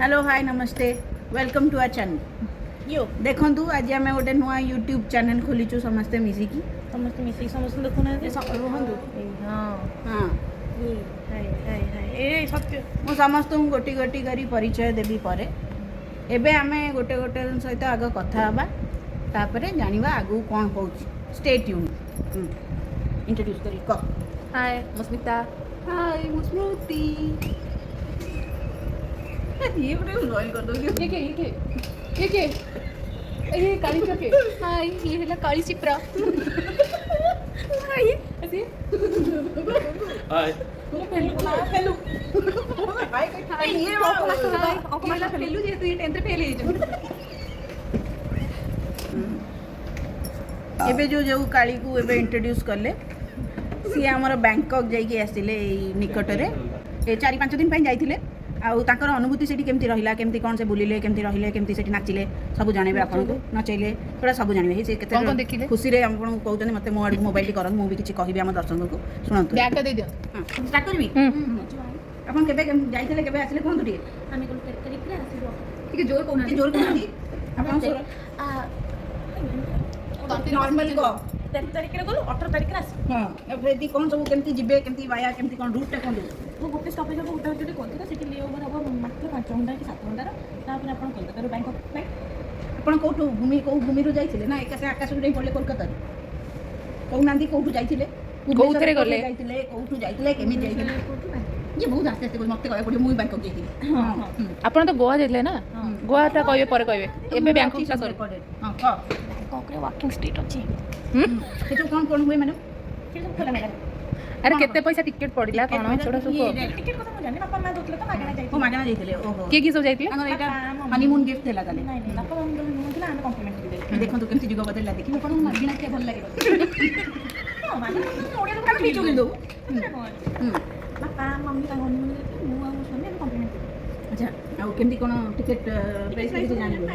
Hello hi नमस्ते welcome to our channel यो देखु आज आम गोटे नुआ यूट्यूब चैनल खोलीचु समस्ते मिसिकी समस्त मिसिक समस्त देखुना रुहतु हाँ हाँ ए सत्य मु समस्त गोटी गोटी करी परिचय देवी परे एबे आमे गोटे गोटे सहित आग कथा हबा तापरे जानिबा आगु कोन होउची स्टे ट्यून इंट्रोड्यूस करी क हाय मस्मिता हाय मु स्मृति ये बड़े लॉयल कर दो ये काली चके हाय ये हैला काली चिप्रा हाय ऐसे हाय हेलो हाय हाय ये अपना फेलु जे तू 10th रे फेल हे जो एबे जो काली को एबे इंट्रोड्यूस करले सी हमर बैंकॉक जाइके आसिले निकटरे ए 4-5 दिन पई जाइथिले आउ ताकर अनुभूति सेठी केमती रहिला केमती कोन से बुलिले केमती रहिले केमती सेठी नाचिले सब जानिबे आपन को नचैले थोड़ा सब जानिबे से केते खुशी रे आपन कहउतनी मते मो आड मोबाइल टी करन मु भी किछि कहिबे हम दर्शक को सुनंतु बैग दे दियो हां स्टार्ट करबी आपन केबे जाइथिले केबे आसिले कोन तुटी आमी कोन कर करे आसीबो ठीक जोर कोना जोर कोना आपन सोर नॉर्मली को 13 तारिख रे गलो 18 तारिख रे आसी हां अब रेडी कोन सब केमती जिबे केमती वाया केमती कोन रूट टा कोन दो वो गोटे स्टॉपेज हम गोटे गोटे कोलकाता सिटी ले ओवर अब मात्र 5 घंटा कि 7 घंटा तापर आपण कोलकाता रो बैंकॉक फ्लाइट आपण कोठु भूमि को भूमि रो जाइथिले ना एका से आकाश रे पड़ले कोलकाता को नांदी कोठु जाइथिले कोउथरे गले जाइथिले कोठु जाइथिले केमि जाइथिले ये बहुत आस्ते आस्ते मते कहबे पड़े मुई बैंकॉक जाइथिले हां आपण तो गोवा जाइले ना गोवा ता कहबे पर कहबे एबे बैंकॉक ता सॉरी हां क बैंकॉक रे वॉकिंग स्ट्रीट अछि सेठो कोन हुए मैडम से सब खोला मेला अरे केते पैसा टिकट पड़िला कोन छोटा सब टिकट को तो जानि बापा मां दोतले तो मागना जाइथिले ओ मागना जाइथिले ओहो के सब जाइथिले अंगर एटा हनीमून गिफ्ट देला ताले नहीं नहीं बापा हम दोला हम कॉम्प्लीमेंट दे देखो तो केमती जुग बदलला देखि आपण मागना के भल लागे हां माने ओडिया काट भी चुके दो बापा मम्मी का हनीमून दे मु आ सोने हम कॉम्प्लीमेंट अच्छा आ केमती कोन टिकट प्राइस के जानिबो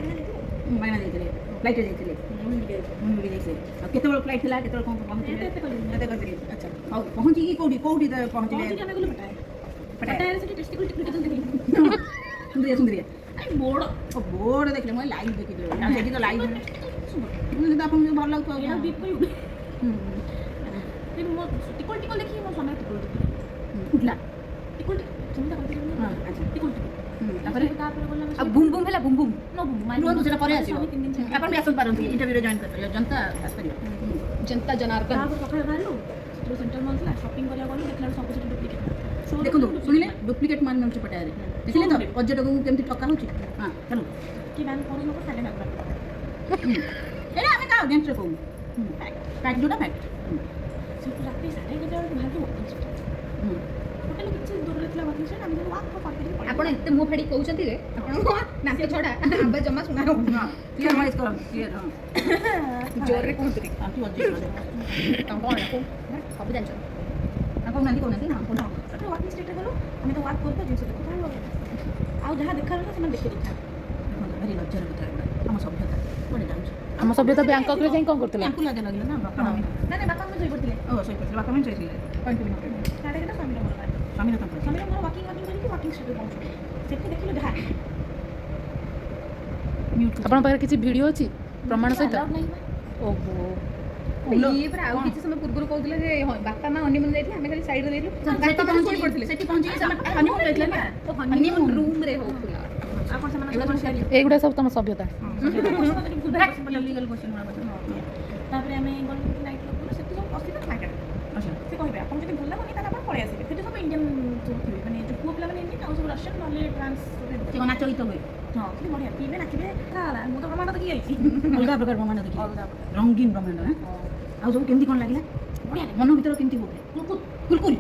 मागना जाइथिले फ्लाइट जाइथिले मुंबई जाइसे केते बड़ फ्लाइट थिला केते बड़ कोन पहुंचले केते कहते अच्छा हाउ पहुंची की कोडी पहुंचले हमें गलो पटाए से टेस्टिकल टिकट देखली सुंदरिया अरे बोर्ड ओ बोर्ड देखले मैं लाइव देखिले ना सेठी तो लाइव मुझे तो आपन भल लागतो एना बीप करी फिर मो टिकल देखी मो समय टिकल उठला टिकल चिंता करते हां अच्छा टिकल तापर बोला अब बूम बूम हैला बूम बूम नो रुआ दूसरा परे आसीबो 3 दिन से आपन भी आसन पारंती इंटरव्यू रे जॉइन कर जनता आस करियो जनता जनार्दन तापर सकाळ बाहरलो जो सेंटर मॉल था शॉपिंग करिया गलो देखला सब कुछ डुप्लीकेट देखो सुनिले डुप्लीकेट मान मिलछ पटारे देखिले तो पर्यटक को केमती ठका होची हां चलो कि बैन करू नको खाली लागला एरा हमें का अगेंस्ट को फैक्ट जोटा फैक्ट से रात 11:30 बाहर होटल किछि दूर लेतला बाकी से हम वाक को पाके आपण एते मो फेडी कहउछंती रे आपण नाचे छोडा आबा जमा सुना हो क्लियर नॉइस कर क्लियर हां जोर रे कहतरी तू अजी हम कोन को सब जानछ आपन नाली कोन हां कोन तो वाकिंग स्ट्रीट गलो हमें तो वाक करते जिंस देखो आ जहां देखा से मैं देखि देखा भारी लज्जार कथा हम सभ्यता बड़े जान्छ हम सभ्यता बैंकॉक रे जाई कोन करतले आपको लागे लागले ना बापा ना बापा में जोई पड़तिले ओ सोई पड़ले बापा में सोईले कंटिन्यू साडे केटा स्वामी मोर स्वामी ना कंपनी स्वामी मोर वाकिंग करके वाकिंग स्ट्रीट पहुंच सेठी देखिलो जहां म्यूट आपण पाखरे किछि वीडियो अछि प्रमाण सहित ओहो ये पर आउ किछि समय पूर्व कहउतले जे बापा मां हनीमून जाइथि हमें खाली साइड रे देलु सेठी पहुंची पड़ले सेठी पहुंची से हनीमून जाइले ना तो हनीमून रूम रे होउतला आपन से एगुडा सब तम सभ्यता लीगल क्वेश्चन तापर हमें गन नाइट लोग सेठी सब अस्तित्व मार्केट अच्छा से कहबे अपन जदि भल लागनी ताला अपन पळे आसीबे सेठी सब इंडियन जो थिबे माने जो पुआ पिला माने इंडियन आ सब रशियन नले ट्रांस से नाच गीत हुए हां कि बढ़िया पीबे नाचिबे खाला मु तो प्रमाण देखि आइछि अलगा प्रकार ब्रह्मांड देखि अलगा रंगीन ब्रह्मांड है आ सब केमती कोन लागिला बढ़िया मन भीतर केमती होते कुलकुल कुलकुल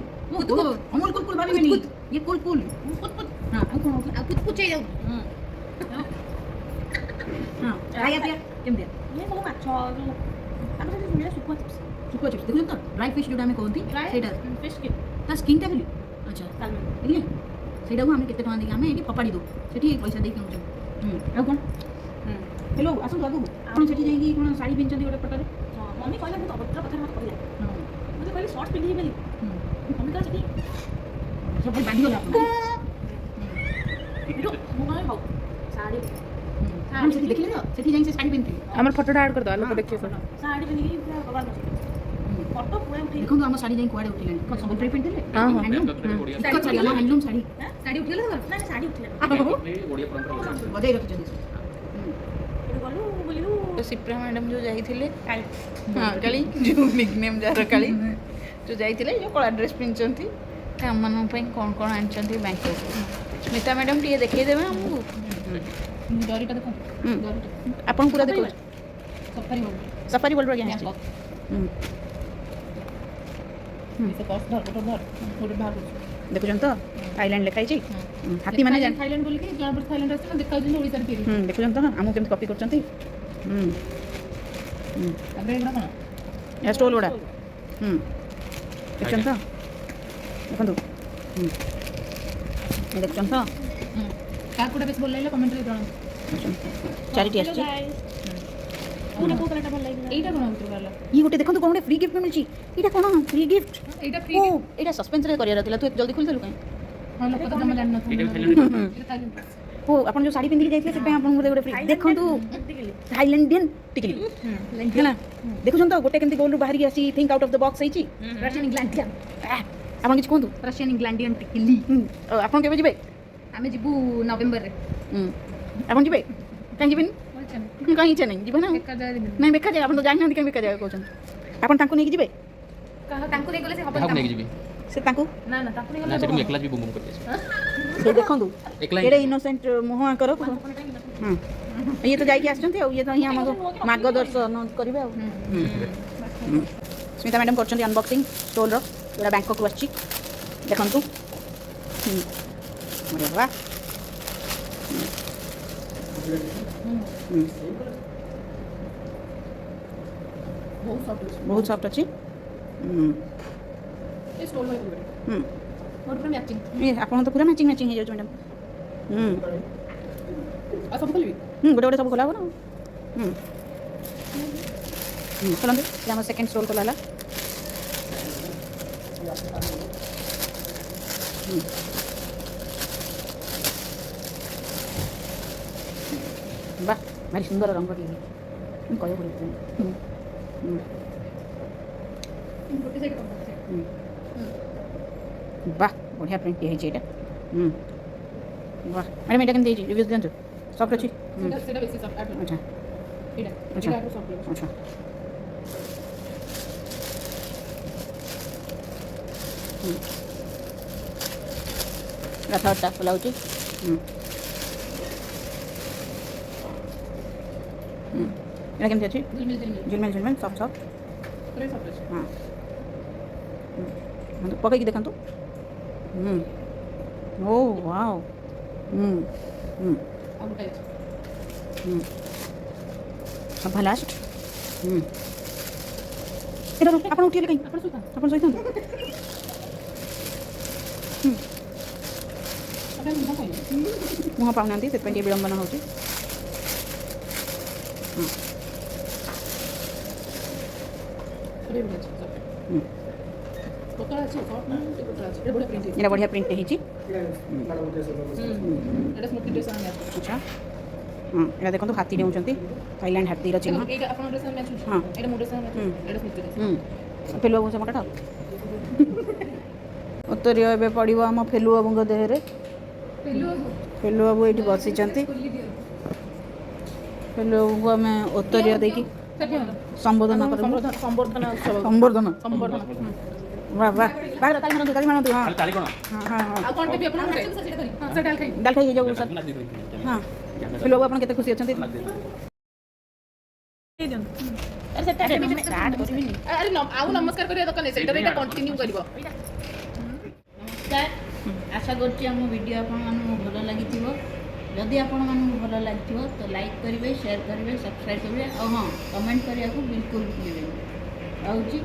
अमूल कुलकुल भाभी मिनी ये कुलकुल हां आ कोन आ कुछ कुछ जाऊ हां आया दिया केमती ये सब माछ जो हम से मिला सुकुआ चिप्स सुको चिप्स देखो तो ड्राई फिश जोटा हमें कहती सेटा फिश के ता स्किन टा भेली अच्छा सालमन देखिले सेटा को हमें केते टका देके हमें एटी फपाड़ी दो सेठी पैसा देके हम आ कोन हेलो आसु बाबू आपण सेठी जाई कोन साड़ी पिनचंदी गोटे पटरे मम्मी कहला मत अभद्र कथा मत कहला हां मुझे कहली शॉर्ट पिंडी बेली मम्मी कहला कि सब बांधी गला आपण ଏଠୁ ମୁଁ କହିଲି ହଉ ଶାଢ଼ୀ ମ୍ୟାମ୍ ସେଠି ଦେଖିଲେ ତ ସେଠି ଯାଇକି ସେ ଶାଢ଼ୀ ପିନ୍ଧିଥିଲେ ଆମର ଫଟୋଟା ଆଡ୍ କରିଦବା ଲୋକ ଦେଖିବେ ସବୁ ଶାଢ଼ୀ ପିନ୍ଧିକି ପୁରା କବାଟ ବସିଛି ଫଟୋ ପୁରା ଉଠେଇ ଦେଖନ୍ତୁ ଆମ ଶାଢ଼ୀ ଯାଇ କୁଆଡ଼େ ଉଠିଲାଣି କ'ଣ ସମ୍ବଲପୁରୀ ପିନ୍ଧିଥିଲେ ହଁ, ହଁ। ହ୍ୟାଣ୍ଡଲୁମ୍ ଶାଢ଼ୀ ଶାଢ଼ୀ ଉଠିଗଲା ତମର ନା ଶାଢ଼ୀ ଉଠିଲା ଓଡ଼ିଆ ପରମ୍ପରା ବଜାଇ ରଖିଛନ୍ତି ଏଠୁ ଗଲୁ ବୁଲିଲୁ ସିପ୍ରା ମ୍ୟାଡ଼ାମ୍ ଯେଉଁ ଯାଇଥିଲେ ହଁ କାଳି ଯେଉଁ ନିକ୍ନେମ୍ ଯାହାର କାଳି ଯେଉଁ ଯାଇଥିଲେ ଯେଉଁ କଳା ଡ୍ରେସ୍ ପିନ୍ଧିଛନ୍ତି ଆମମାନଙ୍କ ପାଇଁ କ'ଣ କ'ଣ ଆଣିଛନ୍ତି ବ୍ୟାଙ୍କକୁ ସ୍ମିତା ମ୍ୟାଡ଼ାମ୍ ଟିକେ ଦେଖେଇଦେବେ ଆମକୁ ଜରିଟା ଦେଖ ଜରିଟା ଆପଣ ପୁରା ଦେଖାଉଛି ସଫାରି ହଉ ସଫାରି ବୋଲ୍ଡର ଆଜ୍ଞା ଆସିଛି ସେ ପର୍ସ ଧର ଗୋଟେ ଧର ଗୋଟେ ବାହାର କରୁଛୁ ଦେଖୁଛନ୍ତି ତ ଥାଇଲାଣ୍ଡ ଲେଖା ହେଇଛି ହାତୀ ମାନେ ଥାଇଲାଣ୍ଡ ବୋଲିକି ଜଣାପଡ଼ି ଥାଇଲାଣ୍ଡ ଆସିଛି ନା ଦେଖାଯାଉଛନ୍ତି ଓଡ଼ିଶାରେ ତିଆରି ଦେଖୁଛନ୍ତି ତ ଆମକୁ କେମିତି କପି କରୁଛନ୍ତି ତାପରେ ଏଗୁଡ଼ା କ'ଣ ଏହା ଷ୍ଟୋଲ୍ ଗୁଡ଼ା ଦେଖୁଛନ୍ତି ତ ଦେଖନ୍ତୁ ଦେଖୁଛନ୍ତି ତ କାହାକୁ କୋଉଟା ବେଶୀ ଭଲ ଲାଗିଲା କମେଣ୍ଟରେ ଜଣାନ୍ତୁ ଚାରିଟି ଆସିଛି କୋଉଟା କୋଉ କଲରଟା ଭଲ ଲାଗିଲା ଏଇଟା କ'ଣ ଭିତରୁ ବାହାରିଲା ଇଏ ଗୋଟେ ଦେଖନ୍ତୁ କ'ଣ ଗୋଟେ ଫ୍ରି ଗିଫ୍ଟ ମିଳୁଛି ଏଇଟା କ'ଣ ଫ୍ରି ଗିଫ୍ଟ ଏଇଟା ଓ ଏଇଟା ସସ୍ପେନ୍ସରେ କରିବାର ଥିଲା ତୁ ଏତେ ଜଲ୍ଦି ଖୋଲିଦେଲୁ କାଇଁ ହଁ ଲୋକ ତ ଜମା ଜାଣିନଥିବେ ଏଇଟା ଥାଇଲାଣ୍ଡ ଓ ଆପଣ ଯେଉଁ ଶାଢ଼ୀ ପିନ୍ଧିକି ଯାଇଥିଲେ ସେଥିପାଇଁ ଆପଣଙ୍କୁ ଗୋଟେ ଫ୍ରି ଦେଖନ୍ତୁ ଥାଇଲାଣ୍ଡିଆନ ଟିକିଲି ହେଲା ଦେଖୁଛନ୍ତି ତ ଗୋଟେ କେମିତି ଗୋଲରୁ ବାହାରିକି ଆସି think out of the box ହେଇଛି ରସିଆନ୍ ଇଂଲାଣ୍ଡିଆନ୍ ଆପଣ କିଛି କୁହନ୍ତୁ ରସିଆନ୍ ଇଂଲାଣ୍ଡିଆନ୍ ଟିକିଲି ଆପଣ କେବେ ଯିବେ ଆମେ ଯିବୁ ନଭେମ୍ବରରେ ଆପଣ ଯିବେ କାହିଁ ଯିବେନି କାହିଁ ଇଚ୍ଛା ନାହିଁ ଯିବେ ନା ବେକାର ଜାଗାରେ ଯିବୁ। ନାଇଁ ବେକାର ଜାଗା ଆପଣ ତ ଜାଣିନାହାନ୍ତି କାହିଁ ବେକାର ଜାଗା କହୁଛନ୍ତି ଆପଣ ତାଙ୍କୁ ନେଇକି ଯିବେ ତାଙ୍କୁ ନେଇ ଗଲେ ସେ ହବନି କାହାକୁ କାମ। ନେଇକି ଯିବି ସେ ତାଙ୍କୁ ନା ନା ତାକୁ ନା ସେଠି ମୁଁ ଏକଲା ଯିବି ବୁମ୍ ବୁମ୍ କରିକି ଆସିବି ସେ ଦେଖନ୍ତୁ ଏକଲା ଏଡ଼େ ଇନୋସେଣ୍ଟ ମୁହଁ ଆଙ୍କର ହଁ ଇଏ ତ ଯାଇକି ଆସିଛନ୍ତି ଆଉ ଇଏ ତ ହିଁ ଆମକୁ ମାର୍ଗଦର୍ଶନ କରିବେ ଆଉ ସ୍ମିତା ମ୍ୟାଡ଼ାମ୍ କରୁଛନ୍ତି ଅନବକ୍ସିଂ ଷ୍ଟୋଲ୍ର ପୁରା ବ୍ୟାଙ୍କକୁ ଆସିଛି ଦେଖନ୍ତୁ ଅରେ ବାଃ ବହୁତ ସଫ୍ଟ ଅଛି ବହୁତ ସଫ୍ଟ ଅଛି ଏ ଷ୍ଟୋଲ ଭଳି କରିବେ ମୋର ପୁରା ମ୍ୟାଚିଂ ଆପଣ ତ ପୁରା ମ୍ୟାଚିଂ ମ୍ୟାଚିଂ ହେଇଯାଉଛି ମ୍ୟାଡ଼ାମ୍ ଆଉ ସବୁ ଖୋଲିବି ଗୋଟେ ଗୋଟେ ସବୁ ଖୋଲା ହବ ନା ଖୋଲନ୍ତୁ ସେ ଆମର ସେକେଣ୍ଡ ଷ୍ଟୋଲ୍ ଖୋଲା ହେଲା ବାଃ ଭାରି ସୁନ୍ଦର ରଙ୍ଗ ଟିକେ କହିବାକୁ ପଡ଼ିବ ଗୋଟେ ସାଇଡ୍ କରିଦେଉଛି ବାଃ ବଢ଼ିଆ ପ୍ରିଣ୍ଟ ହେଇଛି ଏଇଟା ବାଃ ମ୍ୟାଡ଼ାମ୍ ଏଇଟା କେମିତି ହେଇଛି ରିଭ୍ୟୁ ଦିଅନ୍ତୁ ସଫ୍ଟ ଅଛି ସେଟା ବେଶୀ ସଫ୍ଟ ଆଚ୍ଛା ଏଇଟା ଆଚ୍ଛା। ଏଇଟା ସଫ୍ଟ ଲାଗୁଛି ଆଚ୍ଛା ଥାର୍ଡ଼ଟା ଖୋଲା ହେଉଛି ଏଇଟା କେମିତି ଅଛି ଝିଲମିଲ ଝିଲମିଲ ଝିଲମିଲ ଝିଲମିଲ ସଫ୍ଟ ସଫ୍ଟ ପୁରା ସଫ୍ଟ ଅଛି ହଁ ପକାଇକି ଦେଖନ୍ତୁ ଓ ୱାଓ ଆଉ ଗୋଟେ ଅଛି ସଭା ଲାଷ୍ଟ ଏଇଟା ଆପଣ ଉଠିଲେ କାହିଁ ଆପଣ ସୁତା ଆପଣ ଶୋଇଥାନ୍ତୁ ଆପଣ ମୁହଁ କହିଲେ ମୁହଁ ପାଉନାହାନ୍ତି ସେଥିପାଇଁ ଟିକେ ବିଳମ୍ବନ ହେଉଛି ପୁରା ବି ଅଛି ସଫ୍ଟ ପତଳା ଅଛି ସଫ୍ଟ ନା ପତଳା ଅଛି ଏଟା ବଢ଼ିଆ ପ୍ରିଣ୍ଟ ହେଇଛି ଏଇଟା ବଢ଼ିଆ ପ୍ରିଣ୍ଟ ହେଇଛି ଏଟା ସ୍ମୃତି ଡ୍ରେସ୍ ମ୍ୟାଚ୍ ଆଚ୍ଛା ଏଇଟା ଦେଖନ୍ତୁ ହାତୀ ନେଉଛନ୍ତି ଥାଇଲାଣ୍ଡ ହାତୀର ଚିହ୍ନ ଏଇଟା ଆପଣଙ୍କ ଡ୍ରେସ୍ ମ୍ୟାଚ୍ ହେଉଛି ହଁ। ଏଇଟା ମୋ ଡ୍ରେସ୍ ମ୍ୟାଚ୍ ଏଇଟା ସ୍ମୃତି ଡ୍ରେସ୍ ଫେଲୁ ବାବୁ ସେ ମୋଟାଟା ଉତ୍ତରୀୟ ଏବେ ପଡ଼ିବ ଆମ ଫେଲୁ ବାବୁଙ୍କ ଦେହରେ ଫେଲୁ ବାବୁ ଏଇଠି ବସିଛନ୍ତି ଫେଲୁ ବାବୁଙ୍କୁ ଆମେ ଉତ୍ତରୀୟ ଦେଇକି ସମ୍ବୋଧନ କରିବୁ ସମ୍ବର୍ଦ୍ଧନା ଉତ୍ସବ ସମ୍ବର୍ଦ୍ଧନ ସମ୍ବର୍ଦ୍ଧନା ବାଃ ବାଃ ବାହାର ତାଳି ମାରନ୍ତୁ ହଁ ଖାଲି ତାଳି କ'ଣ ହଁ ହଁ ହଁ ଆଉ କ'ଣ ଦେବି ଆପଣଙ୍କୁ ସେଟା ଧରି ହଁ ସେଟା ଖାଇ ଡାଲ ଖାଇ ହେଇଯାଉ ସାର୍ ନାଦି ଦେବି ହଁ ଫେଲୁ ବାବୁ ଆପଣ କେତେ ଖୁସି ଅଛନ୍ତି ଷ୍ଟାର୍ଟ କରିବିନି ଆରେ ଆଉ ନମସ୍କାର କରିବା ଦରକାର ନାହିଁ ସେଇଟା ଏଇଟା କଣ୍ଟିନ୍ୟୁ କରିବ ନମସ୍କାର ଆଶା କରୁଛି ଆମ ଭିଡ଼ିଓ ଆପଣମାନଙ୍କୁ ଭଲ ଲାଗିଥିବ ଯଦି ଆପଣମାନଙ୍କୁ ଭଲ ଲାଗିଥିବ ତ ଲାଇକ୍ କରିବେ ସେୟାର କରିବେ ସବସ୍କ୍ରାଇବ୍ କରିବେ ଆଉ ହଁ କମେଣ୍ଟ କରିବାକୁ ବିଲକୁଲ ଭୁଲିବେନି ରହୁଛି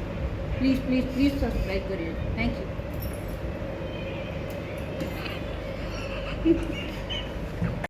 ପ୍ଲିଜ୍ ପ୍ଲିଜ୍ ପ୍ଲିଜ୍ ସବସ୍କ୍ରାଇବ୍ କରିବେ ଥ୍ୟାଙ୍କ ୟୁ